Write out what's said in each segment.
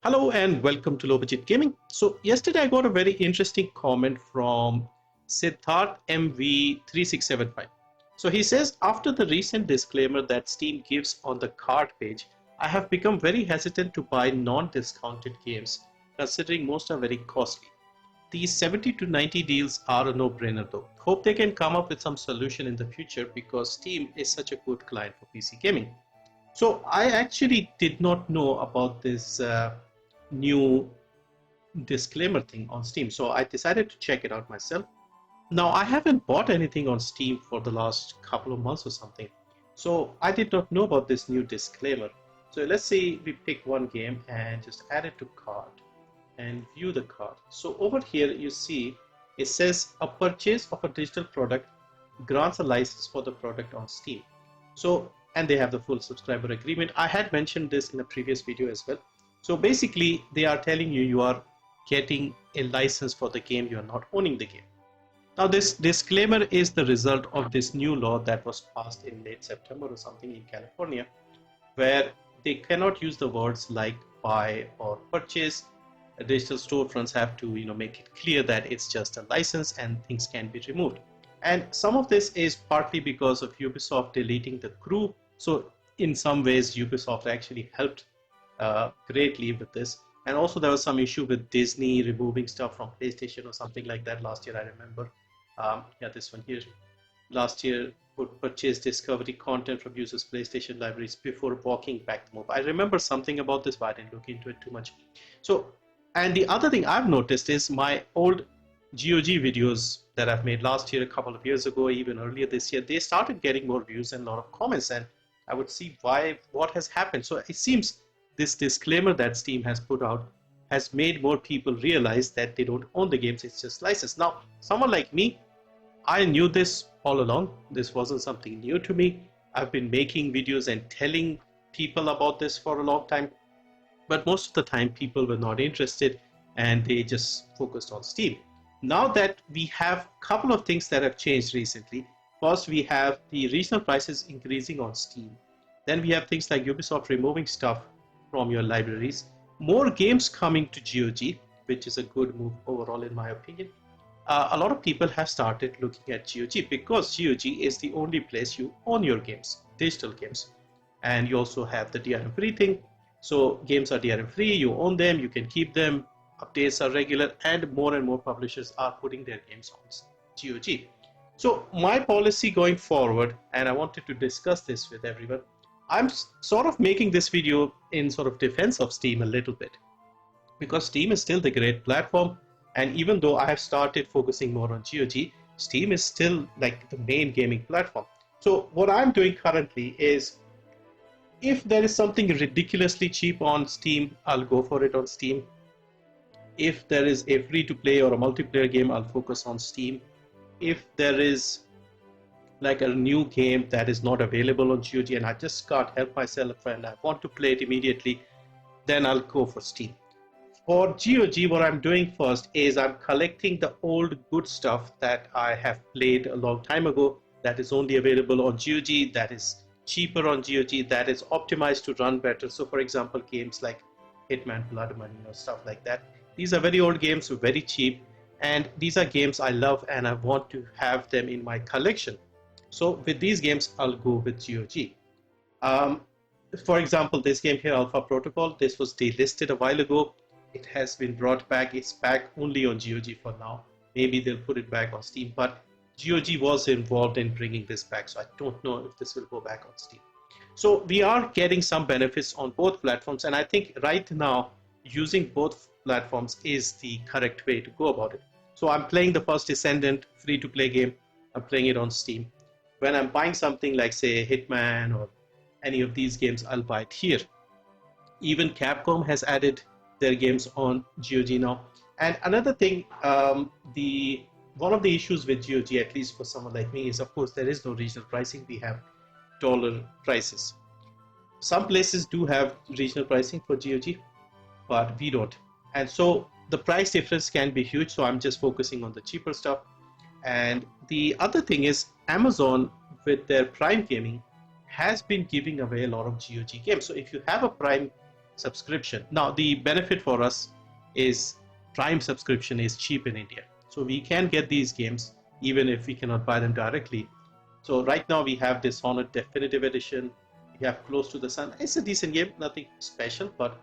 Hello and welcome to Low Budget Gaming. So yesterday I got a very interesting comment from Siddharth MV3675. So he says, after the recent disclaimer that Steam gives on the card page, I have become very hesitant to buy non-discounted games, considering most are very costly. These 70 to 90 deals are a no-brainer though. Hope they can come up with some solution in the future because Steam is such a good client for PC gaming. So I actually did not know about this new disclaimer thing on Steam. So I decided to check it out myself. Now I haven't bought anything on Steam for the last couple of months or something. So I did not know about this new disclaimer. So let's say we pick one game and just add it to cart and view the cart. So over here you see it says a purchase of a digital product grants a license for the product on Steam. So and they have the full subscriber agreement. I had mentioned this in a previous video as well. So basically they are telling you you are getting a license for the game, you are not owning the game. Now this disclaimer is the result of this new law that was passed in late September or something in California, where they cannot use the words like buy or purchase. Digital storefronts have to make it clear that it's just a license and things can be removed. And some of this is partly because of Ubisoft deleting the crew. So in some ways Ubisoft actually helped greatly with this. And also there was some issue with Disney removing stuff from PlayStation or something like that last year, I remember. Yeah, this one here. Last year would purchase discovery content from users' PlayStation libraries before walking back the move. I remember something about this, but I didn't look into it too much. So, and the other thing I've noticed is my old GOG videos that I've made last year, a couple of years ago, even earlier this year, they started getting more views and a lot of comments, and I would see what has happened. So it seems this disclaimer that Steam has put out has made more people realize that they don't own the games, it's just licensed. Now, someone like me, I knew this all along. This wasn't something new to me. I've been making videos and telling people about this for a long time, but most of the time people were not interested and they just focused on Steam. Now that we have a couple of things that have changed recently, first we have the regional prices increasing on Steam. Then we have things like Ubisoft removing stuff from your libraries, more games coming to GOG, which is a good move overall in my opinion. A lot of people have started looking at GOG because GOG is the only place you own your games, digital games. And you also have the DRM-free thing. So games are DRM-free, you own them, you can keep them, updates are regular, and more publishers are putting their games on GOG. So my policy going forward, and I wanted to discuss this with everyone, I'm sort of making this video in sort of defense of Steam a little bit, because Steam is still the great platform, and even though I have started focusing more on GOG, Steam is still like the main gaming platform. So what I'm doing currently is, if there is something ridiculously cheap on Steam, I'll go for it on Steam. If there is a free-to-play or a multiplayer game, I'll focus on Steam. If there is like a new game that is not available on GOG and I just can't help myself and I want to play it immediately, then I'll go for Steam. For GOG, what I'm doing first is I'm collecting the old good stuff that I have played a long time ago, that is only available on GOG, that is cheaper on GOG, that is optimized to run better. So for example, games like Hitman, Blood Money or stuff like that. These are very old games, very cheap, and these are games I love and I want to have them in my collection. So with these games, I'll go with GOG. For example, this game here, Alpha Protocol, this was delisted a while ago. It has been brought back. It's back only on GOG for now. Maybe they'll put it back on Steam, but GOG was involved in bringing this back, so I don't know if this will go back on Steam. So we are getting some benefits on both platforms, and I think right now using both platforms is the correct way to go about it. So I'm playing the first Descendant free-to-play game. I'm playing it on Steam. When I'm buying something like say Hitman or any of these games, I'll buy it here. Even Capcom has added their games on GOG now. And another thing, one of the issues with GOG, at least for someone like me, is of course there is no regional pricing. We have dollar prices. Some places do have regional pricing for GOG, but we don't. And so the price difference can be huge. So I'm just focusing on the cheaper stuff. And the other thing is Amazon with their Prime Gaming has been giving away a lot of GOG games. So if you have a Prime subscription. Now the benefit for us is Prime subscription is cheap in India, so we can get these games even if we cannot buy them directly. So right now we have Dishonored Definitive Edition. We have Close to the Sun. It's a decent game, nothing special, but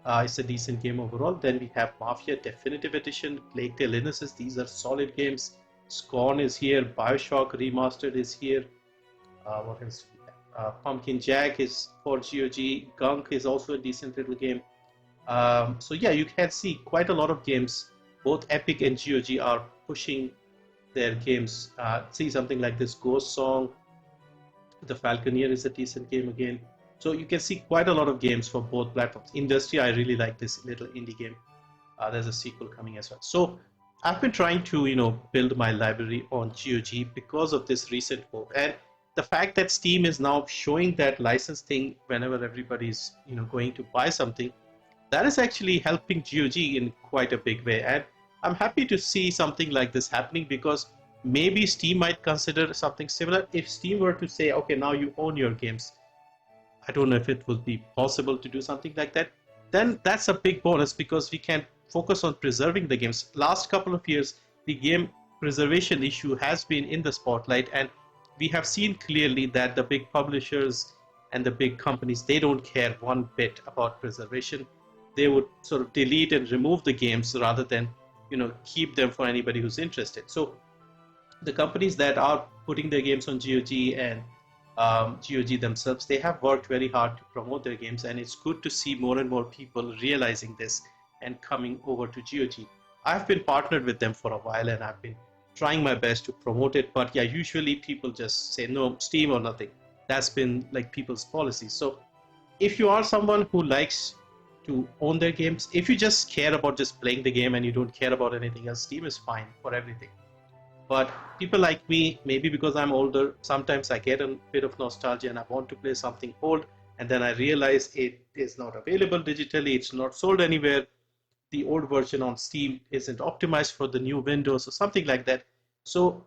it's a decent game overall. Then we have Mafia Definitive Edition, Plague Tale Innocence. These are solid games. Scorn is here. Bioshock Remastered is here. What else? Pumpkin Jack is for GOG. Gunk is also a decent little game. So yeah, you can see quite a lot of games. Both Epic and GOG are pushing their games. See something like this Ghost Song. The Falconeer is a decent game again. So you can see quite a lot of games for both platforms. Industry, I really like this little indie game. There's a sequel coming as well. So I've been trying to, build my library on GOG because of this recent move. And the fact that Steam is now showing that license thing whenever everybody's, going to buy something, that is actually helping GOG in quite a big way. And I'm happy to see something like this happening because maybe Steam might consider something similar. If Steam were to say, okay, now you own your games, I don't know if it would be possible to do something like that. Then that's a big bonus because we can focus on preserving the games. Last couple of years, the game preservation issue has been in the spotlight, and we have seen clearly that the big publishers and the big companies, they don't care one bit about preservation. They would sort of delete and remove the games rather than keep them for anybody who's interested. So the companies that are putting their games on GOG and GOG themselves, they have worked very hard to promote their games, and it's good to see more and more people realizing this and coming over to GOG. I've been partnered with them for a while and I've been trying my best to promote it, but yeah, usually people just say no, Steam or nothing. That's been like people's policy. So if you are someone who likes to own their games, if you just care about just playing the game and you don't care about anything else, Steam is fine for everything. But people like me, maybe because I'm older, sometimes I get a bit of nostalgia and I want to play something old, and then I realize it is not available digitally, it's not sold anywhere, the old version on Steam isn't optimized for the new Windows or something like that. So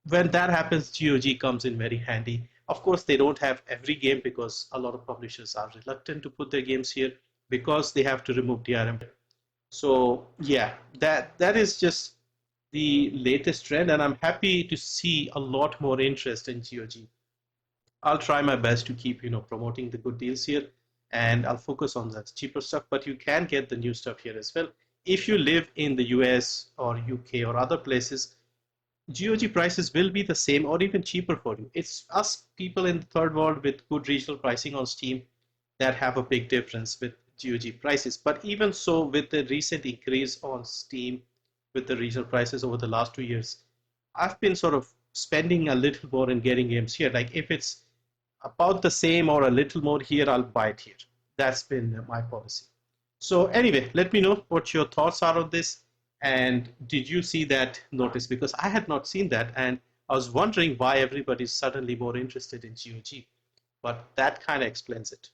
when that happens, GOG comes in very handy. Of course, they don't have every game because a lot of publishers are reluctant to put their games here because they have to remove DRM. So yeah, that is just the latest trend, and I'm happy to see a lot more interest in GOG. I'll try my best to keep promoting the good deals here, and I'll focus on that cheaper stuff, but you can get the new stuff here as well. If you live in the US or UK or other places, GOG prices will be the same or even cheaper for you. It's us people in the third world with good regional pricing on Steam that have a big difference with GOG prices. But even so, with the recent increase on Steam, with the regional prices over the last 2 years, I've been sort of spending a little more in getting games here. Like if it's about the same or a little more here, I'll buy it here. That's been my policy. So anyway, let me know what your thoughts are on this. And did you see that notice? Because I had not seen that, and I was wondering why everybody's suddenly more interested in GOG. But that kind of explains it.